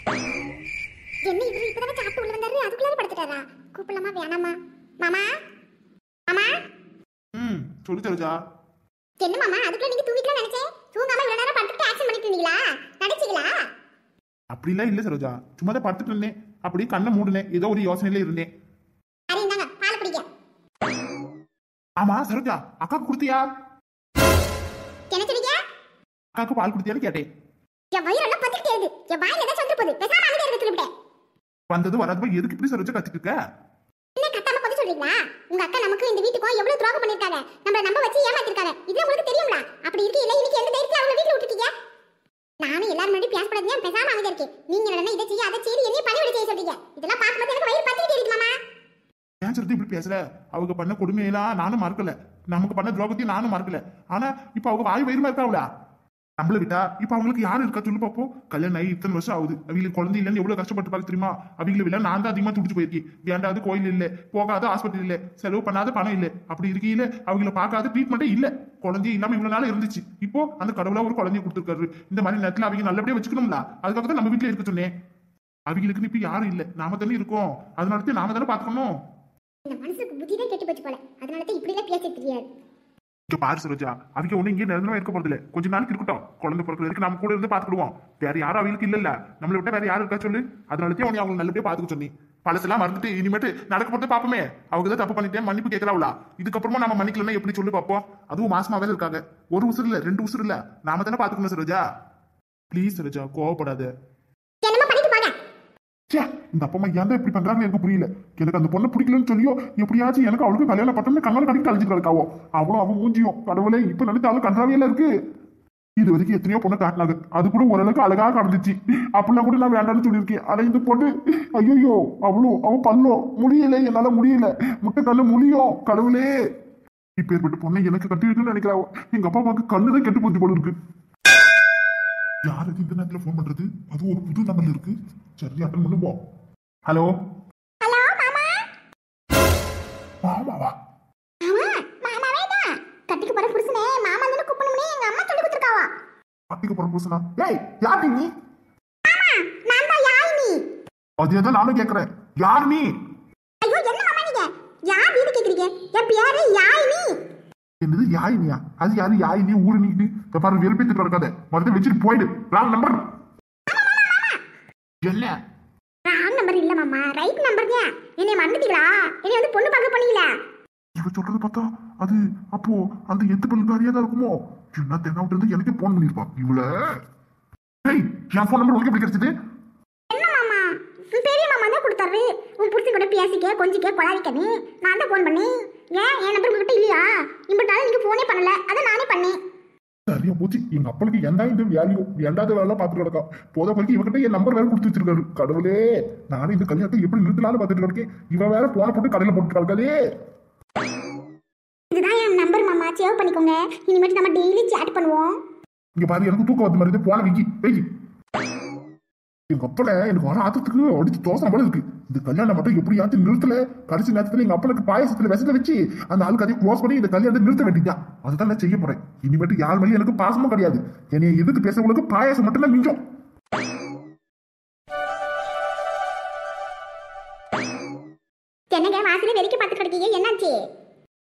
என்ன இவரு இப்பதானே சாப்பிட்டு உள்ள வந்தாரு, அதுக்குள்ளார படுத்துட்டாரா? கூப்பிடலாமா வேணாமா? மாமா மாமா. சொல்லு சரோஜா. என்ன மாமா அதுக்குள்ள நீங்க தூங்கிட்டலாம் நினைச்சேன். தூங்காம இவ்வளவு நேரம் படுத்துட்டு ஆக்ஷன் பண்ணிட்டு இருந்தீங்களா? நடிச்சீங்களா? அப்படிலாம் இல்ல சரோஜா, சும்மா தான் படுத்துட்டு இருந்தேன். அப்படியே கண்ணை மூடுனேன், ஏதோ ஒரு யோசனையில இருந்தேன். சரி இந்தாங்க பால் குடிங்க. ஆமா சரோஜா, அக்காக்கு கொடுத்தியா? என்ன சொன்னீங்க? அக்காக்கு பால் கொடுத்தியான்னு கேட்டேன். என் வயிறெல்லாம் பத்திக்கிட்டே இருக்கு. என் வாயில ஏதாவது வந்து போகுது. பேசாம அமைதியா இருக்க சொல்லிவிட்டேன். வந்தது வராதுமா எதுக்கு இப்படி சரோஜா கத்திட்டு இருக்க? என்ன கத்தாம கொஞ்சம் சொல்றீங்களா? உங்க அக்கா நமக்கு இந்த வீட்டுக்கும் எவ்வளவு துரோகம் பண்ணிருக்காங்க. நம்மள நம்ப வச்சு ஏமாத்திருக்காங்க. இது உங்களுக்கு தெரியும்ல? அப்படி இருக்கு இல்ல இன்னைக்கு எந்த தைரியத்துல அவங்க வீட்ல விட்டுட்டீங்க? நானும் எல்லாரும் முன்னாடி பேசப்படாதீங்க, பேசாம அமைதியா இருக்கேன். நீங்க என்ன இதை செய்ய அதை செய்ய என்னைய பணி விட செய்ய சொல்றீங்க. இதெல்லாம் பார்க்கும்போது எனக்கு வயிறு பத்திக்கிட்டே இருக்கு மாமா. ஏன் சொல்றது இப்படி பேசுற? அவங்க பண்ண கொடுமையெல்லாம் நானும் மறக்கல, நமக்கு பண்ண துரோகத்தையும் நானும் மறக்கல. ஆனா இப்ப அவங்க வாய் வயிறுமா இருக்காவுல நம்மள விட்டா இப்ப அவங்களுக்கு யாரு இருக்கா சொல்லு பாப்போம். கல்யாணம் ஆகி இத்தனை வருஷம் ஆகுது, அவங்களுக்கு குழந்தை இல்லைன்னு எவ்வளவு கஷ்டப்பட்டு பாக்க தெரியுமா? அவங்கள விட நான் தான் அதிகமா துடிச்சு போயிருக்கேன். வேண்டாத கோயில் இல்ல, போகாத ஹாஸ்பிட்டல் இல்ல, செலவு பண்ணாத பணம் இல்ல. அப்படி இருக்கையில அவங்கள பார்க்காத ட்ரீட்மெண்ட்டே இல்ல. குழந்தைய இல்லாம இவ்வளவு நாள் இருந்துச்சு. இப்போ அந்த கடவுளா ஒரு குழந்தைய கொடுத்துருக்காரு. இந்த மாதிரி நேரத்துல அவங்க நல்லபடியா வச்சுக்கணும்ல, அதுக்காக தான் நம்ம வீட்டுல இருக்க சொன்னேன். அவங்களுக்கு இப்ப யாரும் இல்ல, நாம தானே இருக்கோம். அதனால நாம தானே பாத்துக்கணும். இந்த மனசுக்கு புத்தி தான் கெட்டு போச்சு போல. அதனால தான் இப்படி எல்லாம் பேச தெரியாது. இங்க பாரு சரோஜா, அவங்க ஒண்ணு இங்கே நிரந்தரமா இருக்க போறது இல்ல. கொஞ்ச நாளைக்கு இருக்கட்டும். குழந்தை பிறகு வரைக்கும் நம்ம கூட இருந்து பாத்துக்கிடுவோம். வேற யாரும் அவங்களுக்கு இல்ல. நம்மளை விட்டா வேற யாரும் இருக்கா சொல்லு? அதனாலதான் உன்னை அவங்க நல்லபடியா பாத்துக்க சொன்னி. பழசெல்லாம் மறந்துட்டு இனிமேட்டு நடக்க போட்டு பாப்போமே. அவங்க தான் தப்பு பண்ணிட்டேன், மன்னிப்பு கேட்கறாங்களா? இதுக்கப்புறமா நம்ம மன்னிக்கலன்னா எப்படி சொல்லு பாப்போம்? அதுவும் மாசமாவே இருக்காங்க. ஒரு உசுறு இல்ல, 2 உசுறு இல்ல, நாம தானே பாத்துக்கணும் சரோஜா. ப்ளீஸ் சரோஜா, கோவப்படாத. இந்த அப்பா அம்மா ஏன் இப்படி பண்றாங்க எனக்கு புரியல. எனக்கு அந்த பொண்ணை பிடிக்கலன்னு சொல்லியோ எப்படியாச்சும் எனக்கு அவளுக்கு கல்யாணம் பட்டோம்னு கண்ணால கடிக்க அழிஞ்சு கிடக்காவோ. அவளும் அவன் மூஞ்சியும் கடவுளே இப்ப நினைத்தாலும் கன்றாவியெல்லாம் இருக்கு. இது வரைக்கும் எத்தனையோ பொண்ணை காட்டினாங்க, அது கூட ஓரளவுக்கு அழகா கடந்துச்சு. அப்படிலாம் கூட நான் வேண்டாம்னு சொல்லியிருக்கேன். ஆனா இந்த பொண்ணு ஐயோ அவன் பண்ணோம் முடியல, என்னால முடியல. முட்டை கண்ணு முடியும் கடவுளே. இப்ப ஏற்பட்ட பொண்ணை எனக்கு கட்டி வைக்கணும்னு நினைக்கிறாவோ. எங்க அப்பா அம்மாவுக்கு கண்ணுதான் கெட்டு போச்சு போல இருக்கு. யாருக்கு இந்த நேரத்துல போன் பண்றது? அது ஒரு புது நம்பர்ல இருக்கு. சரி அட்டன் பண்ணுவோம். ஹலோ ஹலோ மாமா. மாமாவா? மாமா மாமாவே தான். கட்டிக்கு போற புருஷனே மாமா வந்து கூப்பிடணும்னே எங்க அம்மா சொல்லி கொடுத்துருக்காவா. கட்டிக்கு போற புருஷனா? ஏய் யார் நீ? மாமா நான் தான் யாழினி. அதேதான் நானும் கேக்குறேன், யார் நீ? ஐயோ என்ன மாமா நீங்க யார் வீடு கேக்குறீங்க? என் பேரு யாழினி. என்னது யாயினியா? அது யாரு யாயினி? ஊரு நீட்டு இந்த பாரு வெறுப்பேத்து கிடக்காத, மறுபடியும் வச்சுட்டு போயிடு. Wrong number. என்ன ராங் நம்பர் இல்ல மாமா, ரைட் நம்பர் தான். என்னைய மறந்துட்டீங்களா? என்னைய வந்து பொண்ணு பார்க்க போனீங்களா? இவ சொல்றது பார்த்தா அது அப்போ அந்த எத்து பல்லுக்காரியா தான் இருக்குமோ? என்ன தென்னாவிட்டு இருந்து எனக்கு போன் பண்ணிருப்பா இவள. ஏய் என் போன் நம்பர் உனக்கு எப்படி கிடைச்சது? என்ன மாமா பெரிய மாமா தான் கொடுத்தாரு. உன் புருஷன் கூட பேசிக்க கொஞ்சிக்க கொலாவிக்கனே நான் தான் போன் பண்ணேன். ஏன் என் நம்பர் உங்ககிட்ட இல்லையா? இம்பட்டாலும் நீங்க போனே பண்ணல, அதை நானே பண்ணேன். சரியா போச்சு. எங்க அப்பனுக்கு என்ன இந்த வேல்யூ வேண்டாத வேலை பார்த்துட்டு கிடக்கா. போத பறிக்கு இவகிட்ட என் நம்பர் வேற கொடுத்து வச்சிருக்காரு. கடவுளே நானும் இந்த கல்யாணத்தை எப்படி நிறுத்தலாம்னு பார்த்துட்டு இருக்கேன். இவன் வேற போன போட்டு கடையில போட்டு கிடக்காதே. இதுதான் என் நம்பர் மாமா, சேவ் பண்ணிக்கோங்க. இனிமேட்டு நம்ம டெய்லி சேட் பண்ணுவோம். இங்க பாரு எனக்கு தூக்கம் வந்த மாதிரி போன விக்கி வெயி. எங்க அப்பனை எனக்கு வர ஆத்தத்துக்கு அடிச்சு தோசை போல இருக்கு. இந்த கல்யாணம் மட்டும் எப்படியாச்சும் நிறுத்தல. கடைசி நேரத்துல எங்க அப்பனுக்கு பாயசத்துல விஷத்தை வச்சு அந்த ஆளுக்கு அதையும் க்ளோஸ் பண்ணி இந்த கல்யாணத்தை நிறுத்த வேண்டியதான். அதுதான் நான் செய்ய போறேன். இனிமேட்டு யார் மேலேயும் எனக்கு பாசமும் கிடையாது. என்னைய எதுக்கு பேசுறவங்களுக்கு பாயாசம் மட்டும் தான் மிஞ்சம். என்னங்க வாசலே வெறிக்க பார்த்து கிடக்கீங்க, என்னாச்சு?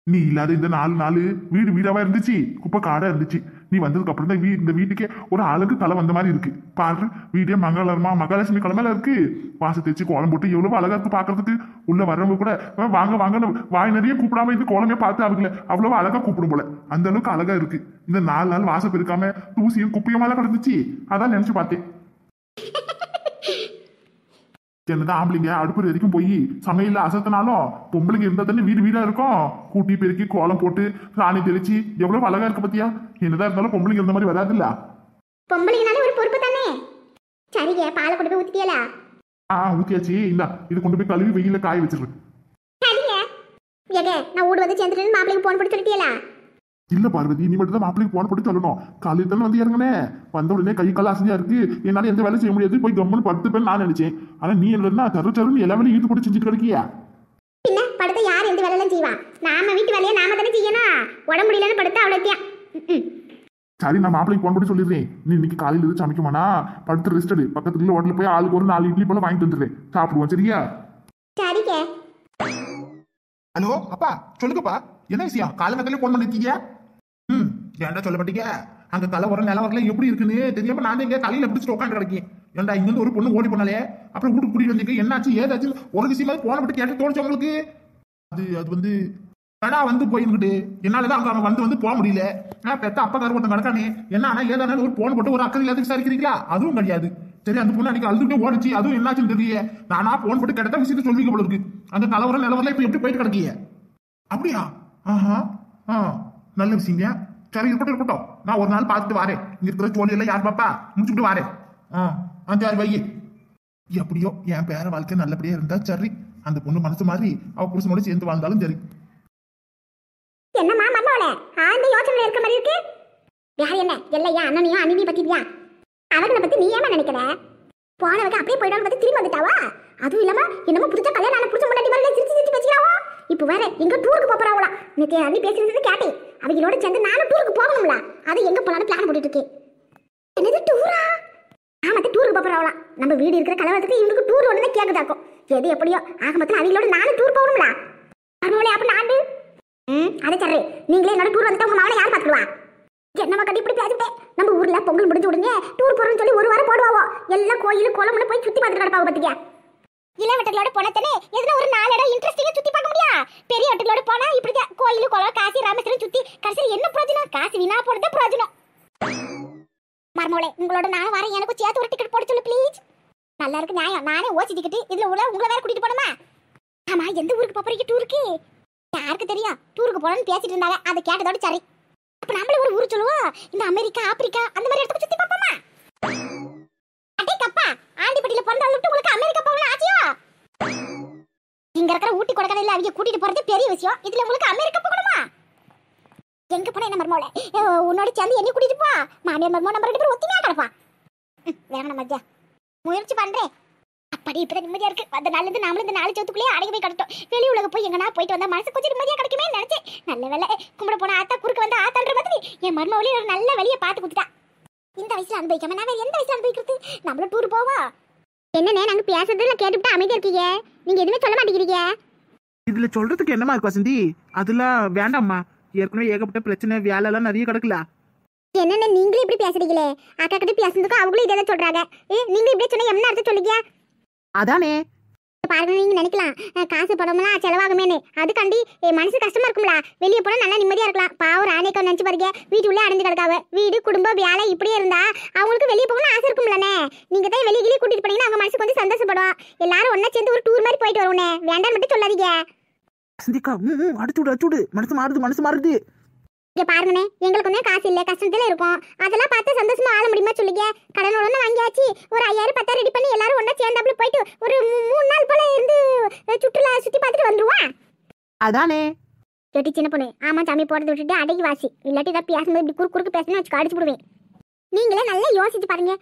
நீ இல்லாத இந்த 4 நாள் வீடு வீடாவா இருந்துச்சு, குப்பை காடா இருந்துச்சு. நீ வந்ததுக்கு அப்புறம் தான் இந்த வீட்டுக்கே ஒரு அழகு தலை வந்த மாதிரி இருக்கு. பாரு வீடே மங்களமா மகாலட்சுமி கிழமையில இருக்கு. வாசல் தேய்ச்சி கோலம் போட்டு எவ்வளவு அழகா இருக்கு பாக்குறதுக்கு. உள்ள வர்றவங்க கூட வாங்க வாங்கன்னு வாய் நிறைய கூப்பிடாம இந்த கோலமே பார்த்து அவங்கள அவ்வளவு அழகா கூப்பிடும் போல. அந்த அளவுக்கு அழகா இருக்கு. இந்த 4 நாள் வாசல் பெருக்காம தூசியும் குப்பையுமால கிடந்துச்சு. அதான் நினைச்சு பார்த்தேன். என்னதான் ஆம்பளைங்க அடுப்பு வரைக்கும் போய் சமையல அசத்தினாலும் பொம்பளைங்க இருந்தா தானே வீடு வீடா இருக்கும். கூட்டி பெருக்கி கோலம் போட்டு சாணி தெளிச்சு எவ்வளவு அழகா இருக்கு பத்தியா. என்னதான் இருந்தாலும் பொம்பளைங்க இருந்த மாதிரி வராது இல்ல. பொம்பளைங்கனாலே ஒரு பொறுப்பு தானே. சரிங்க பாலை கொண்டு போய் ஊத்திட்டியலா? ஊத்தியாச்சு. இந்த இது கொண்டு போய் கழுவி வெயில காய வச்சிரு. சரிங்க. ஏங்க நான் ஓடு வந்து சேர்ந்துட்டு மாப்பிளைக்கு போன் போட்டு சொல்லிட்டியலா? இல்ல பார்வதி, நீ மட்டும் தான் மாப்பிளைக்கு போன் போட்டு சொல்லணும். காலையில் தானே வந்து இறங்கினே. வந்த உடனே கை கால அசதியா இருக்கு, என்னால எந்த வேலை செய்ய முடியாது, போய் கம்மனு படுத்துப்பேன்னு நான் நினைச்சேன். ஆனா நீ என்ன தருச்சருன்னு எல்லா வேலையும் ஈடுபட்டு செஞ்சுட்டு கிடைக்கியா? பின்ன படுத்த யார் எந்த வேலையெல்லாம் செய்வா? நாம வீட்டு வேலையை நாம தானே செய்யணும். உடம்பு முடியலன்னு படுத்தா அவ்வளோத்தியா. சரி, நான் மாப்பிளைக்கு போன் பண்ணி சொல்லிடுறேன். நீ இன்னைக்கு காலையில இருந்து சமைக்குமானா படுத்து ரெஸ்ட் எடு. பக்கத்துல ஹோட்டல போய் ஆளுக்கு ஒரு 4 இட்லி போல வாங்கிட்டு வந்துடுறேன். சாப்பிடுவோம், சரியா? சரிங்க. ஹலோ அப்பா, சொல்லுங்கப்பா. என்ன விஷயம்? காலங்கத்திலே போன் பண்ணிருக்கீங்க? ஏன்டா சொல்ல மாட்டீங்க? அங்க கலவரம் நிலவரலாம் எப்படி இருக்குன்னு தெரியாம நான் இங்க தலையில பிடிச்சிட்டு உட்காந்து கிடக்கேன். ஏன்டா இங்க இருந்து ஒரு பொண்ணு ஓடி போனாலே, அப்புறம் வீட்டுக்கு கூட்டிட்டு வந்தீங்க. என்னாச்சு ஏதாச்சு ஒரு விஷயமா போன விட்டு கேட்டு தோணுச்சு உங்களுக்கு? அது வந்து கடா வந்து போயிட்டு என்னாலதான் அங்க வந்து போக முடியல. பெத்த அப்பா கார ஒருத்தன் கிடக்கானே, என்ன ஆனா ஏதானாலும் ஒரு போன் போட்டு ஒரு அக்கறை இல்லாத விசாரிக்கிறீங்களா? அதுவும் கிடையாது. சரி, அந்த பொண்ணு அன்னைக்கு அழுதுகிட்டே ஓடிச்சு, அதுவும் என்னாச்சுன்னு தெரியல. நானா போன் போட்டு கிடைத்த விஷயத்த சொல்லிக்க போல இருக்கு. அந்த கலவரம் நிலவரம் இப்ப எப்படி போயிட்டு கிடக்கீங்க? அப்படியா? ஆஹா, நல்ல விஷயங்க. சரி, இருக்கட்டும். நான் ஒரு நாள் பார்த்துட்டு வரேன். இங்க இருக்கிற சோழி எல்லாம் யார் பாப்பா முடிச்சுட்டு வரேன். சரி வை. எப்படியோ என் பேர வாழ்க்கை நல்லபடியா இருந்தா சரி. அந்த பொண்ணு மனசு மாதிரி அவ புருஷனோட சேர்ந்து வாழ்ந்தாலும் சரி. என்னம்மா மர்மவளே, அந்த யோசனையில இருக்க மாதிரி இருக்கு. யார் என்ன எல்லையா அண்ணனையும் அண்ணியும் பத்தியா? அவங்களை பத்தி நீ ஏமா நினைக்கிற? போனவங்க அப்படியே போயிடாம பத்தி திரும்பி வந்துட்டாவா? அதுவும் இல்லாம என்னமோ புடிச்ச கல்யாணம் ஆன புடிச்ச முன்னாடி மாதிரி சிரிச்சு பேசிக்கிறாவோ. இப்ப வேற எங்க டூருக்கு போறாவளா? நேத்து அண்ணி பேசுறது கேட்டேன். அவங்களோட சேர்ந்து நானும் டூருக்கு போகணும்ல. அது எங்க போலான்னு பிளான் போட்டுட்டு இருக்கேன். என்னது டூரா? ஆமா, டூருக்கு போறாவளா? நம்ம வீடு இருக்கிற கலவரத்துக்கு இவங்களுக்கு டூர் ஒண்ணுதான் கேக்குதாக்கும். எது எப்படியோ ஆக மொத்தம் அவங்களோட நானும் டூர் போகணும்ல. மர்மவளே, அப்ப நாண்டு அதை சரி. நீங்களே என்னோட டூர் வந்துட்டு உங்க மாவளை யார் பாத்துக்குவா? என்னமா கட்டி இப்படி பேசிட்டேன். நம்ம ஊர்ல பொங்கல் முடிஞ்சு விடுங்க டூர் போறோம்னு சொல்லி ஒரு வாரம் போடுவாவோ. எல்லாம் கோயில் குளம்னு போய் சுத்தி பார்த்துட்டு கிடப்பாங்க. பாத்தீங்க, இளவட்டங்களோட போனதானே எதுனா ஒரு 4 இடம் இன்ட்ரெஸ்டிங்கா சுத்தி பார்க்க முடியா? பெரிய வட்டங்களோட போனா இப்படிதான் கோயில் குளம் காசி ராமேஸ்வரம் சுத்தி கடைசியில் என்ன பிரயோஜனம்? காசு வீணா போடுறது பிரயோஜனம். மர்மவளே, உங்களோட நான் வரேன். எனக்கு சேர்த்து ஒரு டிக்கெட் போட சொல்லு ப்ளீஸ். நல்லா இருக்கு நியாயம். நானே ஓசி டிக்கெட் இதுல உங்களை வேற கூட்டிட்டு போனோமா? ஆமா, எந்த ஊருக்கு போறீங்க டூருக்கு? யாருக்கு தெரியும்? டூருக்கு போறோம்னு பேசிட்டு இருந்தாங்க. அதை கேட்டதோட சரி. அப்ப நம்மள ஒரு ஊர் சொல்லுவோம். இந்த அமெரிக்கா ஆப்பிரிக்கா அந்த மாதிரி இடத்துக்கு சுத்தி பார்ப்போமா? அடே கப்பா, ஆண்டிப்பட்டியில பிறந்தாலும் விட்டு உங்களுக்கு அமெரிக்கா போகணும் ஆச்சியோ? இங்க இருக்கிற ஊட்டி கொடைக்கானல்ல அவங்க கூட்டிட்டு போறது பெரிய விஷயம். இதுல உங்களுக்கு அமெரிக்கா போகணுமா? எங்க போனா என்ன மர்மவளே, உன்னோட சேர்ந்து என்ன கூட்டிட்டு போ. மாமியார் மர்மோ நம்ம 2 பேரும் ஒத்திமையா கிடப்பா. வேணாம் மத்தியா, முயற்சி பண்றேன். அப்படி இப்ப நிம்மதியா இருக்கு. அந்த நாள்ல இருந்து நாமளும் இந்த 4 சவுத்துக்குள்ளேயே அடங்கி போய் கிடட்டோம். வெளி உலக போய் எங்கன்னா போயிட்டு வந்தா மனசு கொஞ்சம் நிம்மதியா கிடைக்குமே நினைச்சேன். நல்ல வேலை கும்பிட போன ஆத்தா குறுக்கு வந்து ஆத்தான்ற மாதிரி என் மர்மவளே ஒரு நல்ல வழியை பார்த்து கொடுத்துட்டா. இந்த வயசுல அனுபவிக்காம நான் எந்த வயசுல அனுபவிக்கிறது? நம்மளும் டூர் போவா. என்னண்ணே, நாங்க பேசுறதுல கேட்டுவிட்டு அமைதியா இருக்கீங்க. நீங்க எதுவுமே சொல்ல மாட்டேங்கிறீங்க. இதுல சொல்றதுக்கு என்னமா இருக்கு வசந்தி? அதெல்லாம் வேண்டாம்மா. ஏற்கனவே ஏகப்பட்ட பிரச்சனை வேலை எல்லாம் நிறைய கிடக்கல. என்னென்ன நீங்களே இப்படி பேசுறீங்களே? அக்கா கிட்ட பேசுறதுக்கு அவங்களும் இதே சொல்றாங்க. நீங்க இப்படி சொன்னா என்ன அர்த்தம் சொல்லுங்க? அதானே பாருங்க, நீங்க நினைக்கலாம் காசு பணமெல்லாம் செலவாகுமேனு. அதுக்காண்டி மனசு கஷ்டமா இருக்கும்ல. வெளியே போனா நல்லா நிம்மதியா இருக்கலாம். பாவம் ராணிக்கா நினைச்சு பாருங்க, வீட்டுக்குள்ளே அடைஞ்சு கிடக்காவ. வீடு குடும்பம் வேலை இப்படியே இருந்தா அவங்களுக்கு வெளியே போகணும்னு ஆசை இருக்கும்லண்ணே. நீங்க தான் வெளியே கிளியே கூட்டிட்டு போனீங்கன்னா அவங்க மனசுக்கு வந்து சந்தோஷப்படும். எல்லாரும் ஒன்னா சேர்ந்து ஒரு டூர் மாதிரி போயிட்டு வருவோனே. வேண்டான்னு மட்டும் சொல்லாதீங்க வசந்திக்கா. அடிச்சுடு மனசு மாறுது. இங்க பாருங்கண்ணே, எங்களுக்கு ஒன்றும் காசு இல்லை, கஷ்டத்துல இருக்கும். அதெல்லாம் பார்த்து சந்தோஷமா ஆள முடியுமா சொல்லுங்க? கடன் உடனே வாங்கியாச்சு. ஒரு 5000 10,000 ரெடி பண்ணி எல்லாரும் ஒன்னா சேர்ந்தாப்புல போயிட்டு ஒரு 3 நாள் போல இருந்து சுற்றுலா சுத்தி பார்த்துட்டு வந்துருவான். அதானே கேட்டி சின்ன பொண்ணு. ஆமா, சாமி போடுறது விட்டுட்டு அடங்கி வாசி. இல்லாட்டி இதை பேசும்போது இப்படி குறுக்கு பேசணும்னு வச்சு அடிச்சு விடுவேன். நீங்களே நல்லா யோசிச்சு பாருங்க.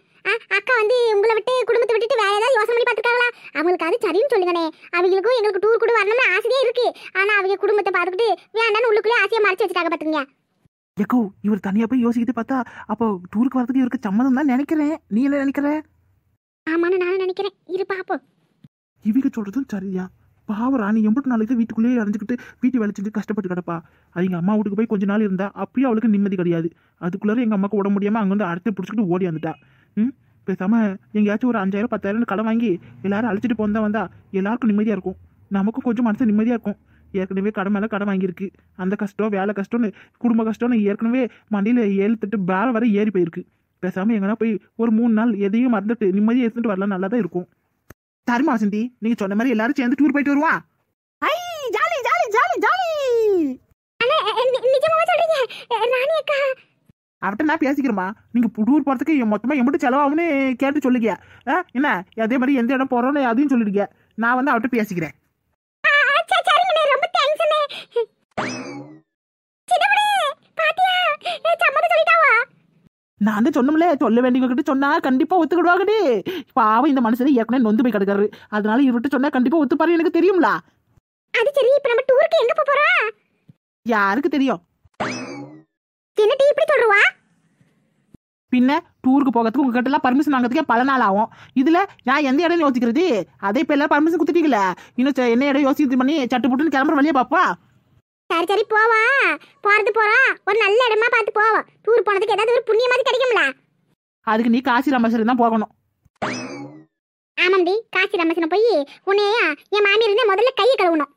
அக்கா வந்து உங்களை விட்டு குடும்பத்தை விட்டுட்டு வேற ஏதாவது யோசனை பண்ணி பார்த்துருக்காங்களா? அவங்களுக்கு அது சரின்னு சொல்லுங்கண்ணே. அவங்களுக்கும் எங்களுக்கு டூர் கூட வரணும்னு ஆசையே இருக்கு. ஆனா அவங்க குடும்பத்தை பார்த்துக்கிட்டு வேண்டான்னு உள்ளுக்குள்ளே ஆசையை மறைச்சு வச்சுட்டாங்க. பாத்துங்க எக்கோ, இவர் தனியா போய் யோசிக்கிட்டு பார்த்தா அப்போ டூருக்கு வரதுக்கு இவருக்கு சம்மதம் தான் நினைக்கிறேன். நீ என்ன நினைக்கிற? ஆமான்னு நானும் நினைக்கிறேன். இரு பாப்போம். இவங்க சொல்றதும் சரியா. பாவம் ராணி எம்பிட்டு நாளைக்கு வீட்டுக்குள்ளேயே அடைஞ்சிக்கிட்டு வீட்டு வேலைச்சிட்டு கஷ்டப்பட்டு கிடப்பா. அவங்க அம்மா வீட்டுக்கு போய் கொஞ்ச நாள் இருந்தா அப்பயும் அவளுக்கு நிம்மதி கிடையாது. அதுக்குள்ளார எங்க அம்மாவுக்கு உட முடியாம அங்க வந்து அடுத்து பிடிச்சிக்கிட்டு ஓடி வந்துட்டா. பேசாம எங்கேயாச்சும் ஒரு 5000 10,000 கடன் வாங்கி எல்லாரும் அழைச்சிட்டு வந்தா எல்லாருக்கும் நிம்மதியா இருக்கும். நமக்கும் கொஞ்சம் மனசு நிம்மதியா இருக்கும். ஏற்கனவே கடன் மேலே கடன் வாங்கியிருக்கு. அந்த கஷ்டம் வேலை கஷ்டம்னு குடும்ப கஷ்டம்னு ஏற்கனவே மண்டியில் 7-8 பேர வரை ஏறி போயிருக்கு. பேசாமல் எங்கன்னா போய் ஒரு 3 நாள் எதையும் மறந்துட்டு நிம்மதியாக எடுத்துட்டு வரலாம். நல்லா தான் இருக்கும். சரிமா வசந்தி, நீங்கள் சொன்ன மாதிரி எல்லாரும் சேர்ந்து டூர் போயிட்டு வருவா. ஐ ஜாலி ஜாலி ஜாலி ஜாலி. அவட்ட நான் பேசிக்கிறேம்மா. நீங்கள் டூர் போகிறதுக்கு மொத்தமாக எம்பிட்டு செலவாகும்னு கேட்டு சொல்லுங்க. என்ன அதே மாதிரி எந்த இடம் போகிறோன்னு அதையும் சொல்லிடுங்க. நான் வந்து அவட்ட பேசிக்கிறேன். நான் வந்து சொன்னோம்ல, சொல்ல வேண்டியவங்க கிட்ட சொன்னா கண்டிப்பா ஒத்துக்கிடுவாங்கடி. பாவம் இந்த மனுஷனை ஏற்கனவே நொந்து போய் கிடக்காரு. அதனால இவர்கிட்ட சொன்னா கண்டிப்பா ஒத்துப்பாரு. எனக்கு தெரியும்ல. அது சரி, இப்ப நம்ம டூருக்கு எங்க போறோம்? யாருக்கு தெரியும்? என்ன டீ இப்படி சொல்றவா? பின்ன டூருக்கு போகிறதுக்கு உங்ககிட்ட எல்லாம் பர்மிஷன் வாங்குறதுக்கே பல நாள் ஆகும். இதுல நான் எந்த இடம் யோசிக்கிறது? அதே இப்ப எல்லாம் பர்மிஷன் கொடுத்துட்டீங்களே, இன்னும் என்ன இடம் யோசிச்சு பண்ணி சட்டு புட்டுன்னு கிளம்புற வழியா பாப்பா. சரி சரி போவா, போறது போறோம், ஒரு நல்ல இடமா பார்த்து போவோம். டூர் போனதுக்கு ஏதாவது ஒரு புண்ணியமாவது கிடைக்கும்ல. அதுக்கு நீ காசி ராமேஸ்வரம் தான் போகணும். ஆமாண்டி, காசி ராமேஸ்வரம் போய் உன்னையா என் மாமியார் இருந்தா முதல்ல கையை கழுவணும்.